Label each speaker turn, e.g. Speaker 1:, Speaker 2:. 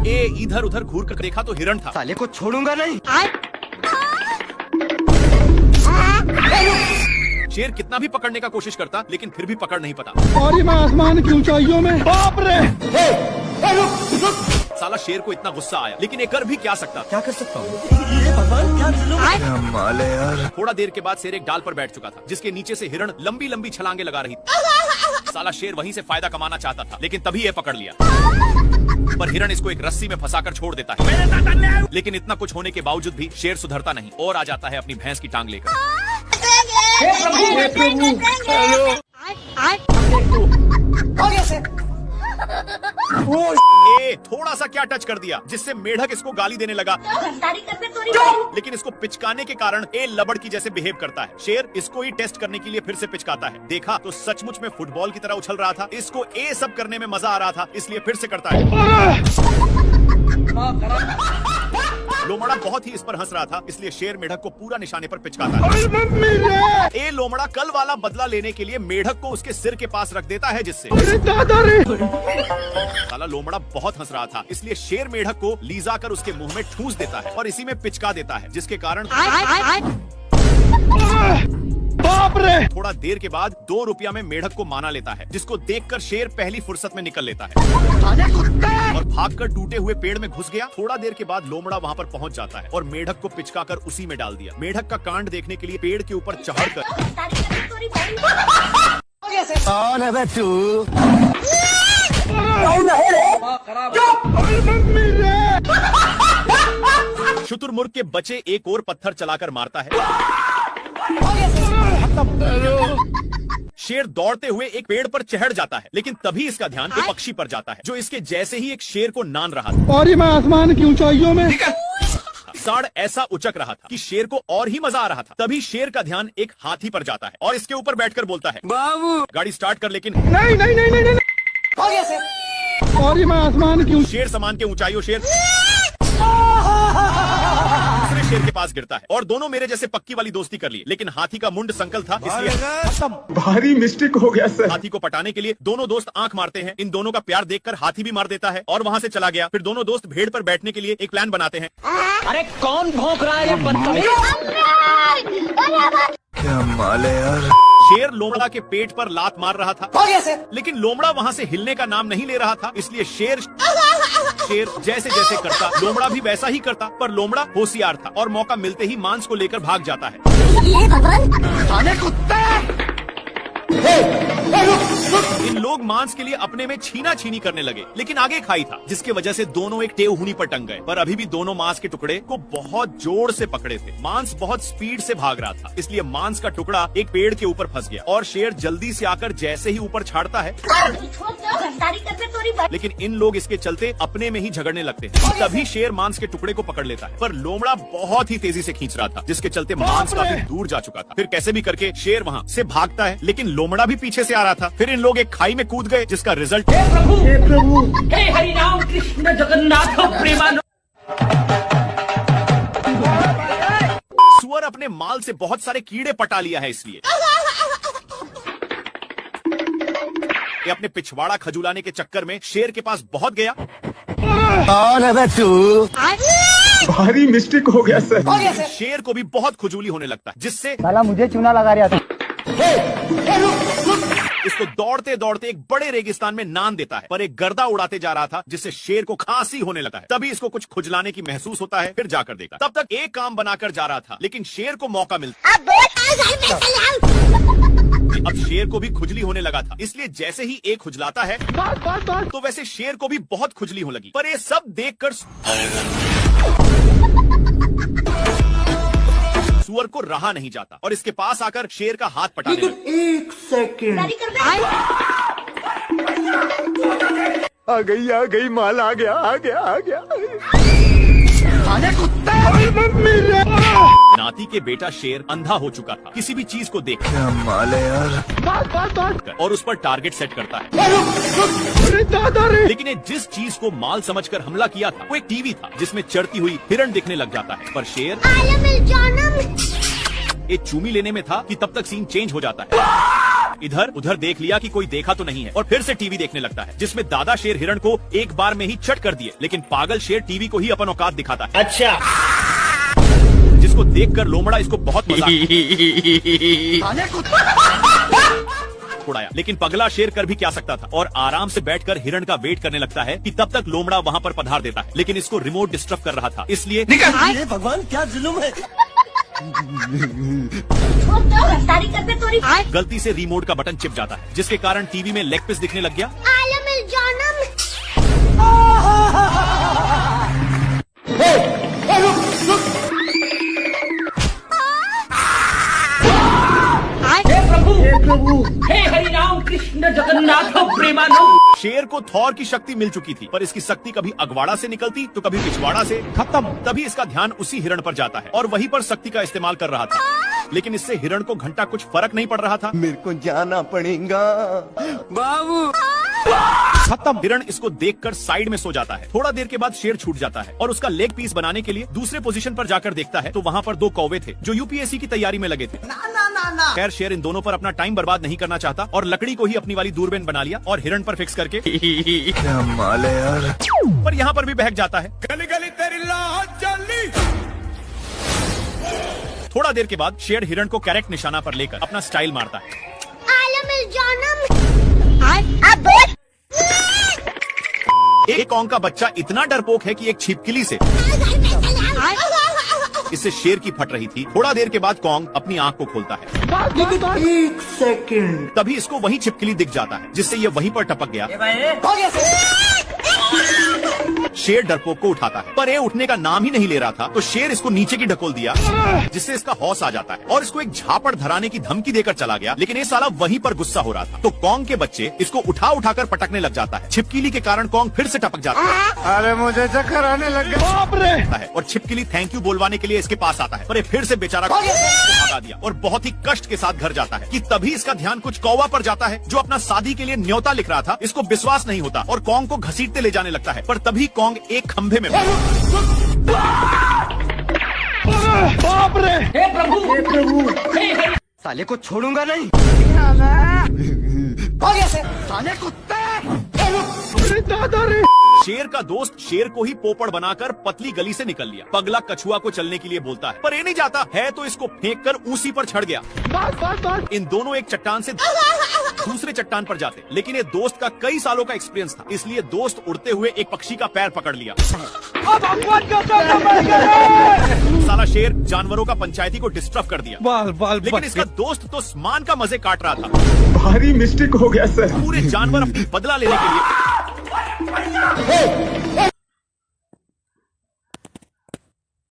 Speaker 1: ए इधर उधर घूर कर देखा तो हिरण था।
Speaker 2: साले को छोड़ूंगा नहीं।
Speaker 1: शेर कितना भी पकड़ने का कोशिश करता लेकिन फिर भी पकड़ नहीं पाता।
Speaker 3: और मैं आसमान की ऊंचाइयों में, बाप रे।
Speaker 1: साला शेर को इतना गुस्सा आया लेकिन ये कर भी क्या सकता।
Speaker 2: क्या कर सकता हूँ? ये भगवान क्या
Speaker 3: कमाल है यार।
Speaker 1: थोड़ा देर के बाद शेर एक डाल पर बैठ चुका था जिसके नीचे से हिरण लंबी लंबी छलांगे लगा रही थी। साला शेर वहीं से फायदा कमाना चाहता था लेकिन तभी ये पकड़ लिया। पर हिरण इसको एक रस्सी में फंसाकर छोड़ देता है। लेकिन इतना कुछ होने के बावजूद भी शेर सुधरता नहीं और आ जाता है अपनी भैंस की टांग लेकर। ए थोड़ा सा क्या टच कर दिया जिससे मेढक इसको गाली देने लगा। लेकिन इसको पिचकाने के कारण ए लबड़ की जैसे बिहेव करता है। शेर इसको ही टेस्ट करने के लिए फिर से पिचकाता है। देखा तो सचमुच में फुटबॉल की तरह उछल रहा था। इसको ए सब करने में मजा आ रहा था इसलिए फिर से करता है। लोमड़ा बहुत ही इस पर हंस रहा था इसलिए शेर मेढक को पूरा निशाने पर पिचकाता है। ए लोमड़ा कल वाला बदला लेने के लिए मेढक को उसके सिर के पास रख देता है जिससे साला लोमड़ा बहुत हंस रहा था इसलिए शेर मेढक को लीजा कर उसके मुंह में ठूस देता है और इसी में पिचका देता है जिसके कारण
Speaker 3: बाप रे।
Speaker 1: थोड़ा देर के बाद 2 रुपया में मेढक को माना लेता है जिसको देखकर शेर पहली फुर्सत में निकल लेता है और भागकर टूटे हुए पेड़ में घुस गया। थोड़ा देर के बाद लोमड़ा वहाँ पर पहुँच जाता है और मेढक को पिचकाकर उसी में डाल दिया। मेढक का कांड देखने के लिए पेड़ के ऊपर चढ़कर
Speaker 2: कौन है बे तू?
Speaker 1: शुतुरमुर्ग के बच्चे एक और पत्थर चलाकर मारता है। शेर दौड़ते हुए एक पेड़ पर चढ़ जाता है लेकिन तभी इसका ध्यान एक पक्षी पर जाता है जो इसके जैसे ही एक शेर को नान रहा था।
Speaker 3: और मैं आसमान की ऊंचाइयों में,
Speaker 1: साड़ ऐसा उचक रहा था कि शेर को और ही मजा आ रहा था। तभी शेर का ध्यान एक हाथी पर जाता है और इसके ऊपर बैठकर बोलता है,
Speaker 2: बाबू
Speaker 1: गाड़ी स्टार्ट कर। लेकिन
Speaker 3: नहीं नहीं नहीं नहीं नहीं।
Speaker 2: हो गया सर।
Speaker 3: और मैं आसमान की
Speaker 1: शेर समान के ऊंचाइयों शेर दूसरे शेर के पास गिरता है और दोनों मेरे जैसे पक्की वाली दोस्ती कर ली। लेकिन हाथी का मुंड संकल था इसलिए
Speaker 3: भारी मिस्टेक हो गया सर।
Speaker 1: हाथी को पटाने के लिए दोनों दोस्त आंख मारते हैं। इन दोनों का प्यार देखकर हाथी भी मार देता है और वहाँ से चला गया। फिर दोनों दोस्त भेड़ पर बैठने के लिए एक प्लान बनाते हैं।
Speaker 2: अरे कौन भौंक रहा है ये बदतमीज?
Speaker 3: क्या माल है यार।
Speaker 1: शेर लोमड़ा के पेट पर लात मार रहा था।
Speaker 2: हो गया सर।
Speaker 1: लेकिन लोमड़ा वहाँ से हिलने का नाम नहीं ले रहा था इसलिए शेर जैसे जैसे करता लोमड़ा भी वैसा ही करता। पर लोमड़ा होशियार था और मौका मिलते ही मांस को लेकर भाग जाता है।
Speaker 2: कुत्ते।
Speaker 1: इन लोग मांस के लिए अपने में छीना छीनी करने लगे लेकिन आगे खाई था जिसकी वजह से दोनों एक टेहूनी पर टंग गए। पर अभी भी दोनों मांस के टुकड़े को बहुत जोर से पकड़े थे। मांस बहुत स्पीड से भाग रहा था इसलिए मांस का टुकड़ा एक पेड़ के ऊपर फंस गया और शेर जल्दी से आकर जैसे ही ऊपर छाड़ता है लेकिन इन लोग इसके चलते अपने में ही झगड़ने लगते हैं। तभी शेर मांस के टुकड़े को पकड़ लेता है पर लोमड़ा बहुत ही तेजी से खींच रहा था जिसके चलते मांस काफी दूर जा चुका था। फिर कैसे भी करके शेर वहाँ से भागता है लेकिन लोमड़ा भी पीछे से आ रहा था। फिर इन लोग एक खाई में कूद गए जिसका रिजल्ट
Speaker 4: हे प्रभु हे हरि राम कृष्ण जगन्नाथ प्रेमानंद।
Speaker 1: सुअर अपने माल से बहुत सारे कीड़े पटा लिया है इसलिए ये अपने पिछवाड़ा खजुलाने के चक्कर में शेर के पास बहुत गया।
Speaker 2: कौन है बे तू?
Speaker 3: भारी मिस्टेक हो गया सर।
Speaker 2: हो गया सर।
Speaker 1: शेर को भी बहुत खुजूली होने लगता है जिससे
Speaker 2: साला मुझे चूना लगा रहा था।
Speaker 1: इसको दौड़ते दौड़ते एक बड़े रेगिस्तान में नान देता है पर एक गर्दा उड़ाते जा रहा था जिससे शेर को खांसी होने लगा है। तभी इसको कुछ खुजलाने की महसूस होता है। फिर जाकर देखा तब तक एक काम बनाकर जा रहा था लेकिन शेर को मौका मिलता अब शेर को भी खुजली होने लगा था इसलिए जैसे ही एक खुजलाता है तो वैसे शेर को भी बहुत खुजली होने लगी। पर ये सब देखकर सुअर को रहा नहीं जाता और इसके पास आकर शेर का हाथ पटाने लगा।
Speaker 2: एक सेकंड।
Speaker 3: आ गई माल आ गया।
Speaker 2: अरे कुत्ते।
Speaker 1: नाती के बेटा शेर अंधा हो चुका था किसी भी चीज को देख
Speaker 3: क्या माल है यार।
Speaker 1: और उस पर टारगेट सेट करता है।
Speaker 3: अरे दादा रे।
Speaker 1: लेकिन ये जिस चीज को माल समझकर हमला किया था वो एक टीवी था जिसमें चढ़ती हुई हिरण दिखने लग जाता है। पर शेर एक चूमी लेने में था कि तब तक सीन चेंज हो जाता है। इधर उधर देख लिया कि कोई देखा तो नहीं है और फिर से टीवी देखने लगता है, जिसमें दादा शेर हिरण को एक बार में ही चट कर दिए, लेकिन पागल शेर टीवी को ही अपन औकात दिखाता है।
Speaker 4: अच्छा,
Speaker 1: जिसको देखकर लोमड़ा इसको बहुत मजा उड़ाया, लेकिन पगला शेर कर भी क्या सकता था और आराम से बैठकर हिरण का वेट करने लगता है कि तब तक लोमड़ा वहाँ पर पधार देता है, लेकिन इसको रिमोट डिस्टर्ब कर रहा था, इसलिए
Speaker 2: भगवान क्या जुल्म है।
Speaker 1: गलती से रिमोट का बटन चिप जाता है, जिसके कारण टीवी में लेग पीस दिखने लग गया।
Speaker 4: हे प्रभु, हे हरि राम कृष्ण जगन्नाथ प्रेमानंद।
Speaker 1: शेर को थॉर की शक्ति मिल चुकी थी, पर इसकी शक्ति कभी अगवाड़ा से निकलती तो कभी पिछवाड़ा से। खत्म। तभी इसका ध्यान उसी हिरण पर जाता है और वहीं पर शक्ति का इस्तेमाल कर रहा था, लेकिन इससे हिरण को घंटा कुछ फर्क नहीं पड़ रहा था।
Speaker 2: मेरे को जाना पड़ेगा बाबू।
Speaker 1: खत्म। हिरण इसको देखकर साइड में सो जाता है। थोड़ा देर के बाद शेर छूट जाता है और उसका लेग पीस बनाने के लिए दूसरे पोजीशन पर जाकर देखता है तो वहाँ पर 2 कौवे थे जो यूपीएससी की तैयारी में लगे थे। खैर शेर इन दोनों पर अपना टाइम बर्बाद नहीं करना चाहता और लकड़ी को ही अपनी वाली दूरबीन बना लिया और हिरण पर फिक्स करके
Speaker 3: क्या माल है यार।
Speaker 1: पर यहाँ पर भी बहक जाता है। गली गली तेरी लाज जली। थोड़ा देर के बाद शेर हिरण को करेक्ट निशाना पर लेकर अपना स्टाइल मारता है। एक कौन का बच्चा इतना डरपोक है कि एक छिपकली से इससे शेर की फट रही थी। थोड़ा देर के बाद कौंग अपनी आंख को खोलता है।
Speaker 2: 1 सेकंड।
Speaker 1: तभी इसको वही छिपकली दिख जाता है, जिससे ये वहीं पर टपक गया। शेर डरपोक को उठाता है, पर ये उठने का नाम ही नहीं ले रहा था, तो शेर इसको नीचे की ढकोल दिया, जिससे इसका हौस आ जाता है और इसको एक झापड़ धराने की धमकी देकर चला गया, लेकिन ये साला वहीं पर गुस्सा हो रहा था। तो कौंग के बच्चे इसको उठा उठाकर पटकने लग जाता है। छिपकली के कारण कौंग फिर से टपक जाता है।
Speaker 3: अरे मुझे चक्कर आने लग गया।
Speaker 1: और छिपकली थैंक यू बोलवाने के लिए इसके पास आता है, पर ये फिर से बेचारा भगा दिया और बहुत ही कष्ट के साथ घर जाता है कि तभी इसका ध्यान कुछ कौवा पर जाता है जो अपना शादी के लिए न्योता लिख रहा था। इसको विश्वास नहीं होता और कौंग को घसीटते ले जाने लगता है, पर तभी कौंग एक खंभे में
Speaker 3: बाप रे।
Speaker 4: हे प्रभु, हे हरि।
Speaker 2: साले को छोड़ूंगा नहीं। साले कुत्ते।
Speaker 3: अरे दादा रे।
Speaker 1: शेर का दोस्त शेर को ही पोपड़ बनाकर पतली गली से निकल लिया। पगला कछुआ को चलने के लिए बोलता है, पर ये नहीं जाता है तो इसको फेंक कर ऊसी पर चढ़ गया। इन दोनों एक चट्टान से दूसरे चट्टान पर जाते, लेकिन ये दोस्त का कई सालों का एक्सपीरियंस था, इसलिए दोस्त उड़ते हुए एक पक्षी का पैर पकड़ लिया। साला शेर जानवरों का पंचायती को डिस्टर्ब कर दिया। लेकिन इसका दोस्त तो स्मान का मजे काट रहा था।
Speaker 3: भारी मिस्टेक हो गया सर।
Speaker 1: पूरे जानवर अपनी बदला लेने के लिए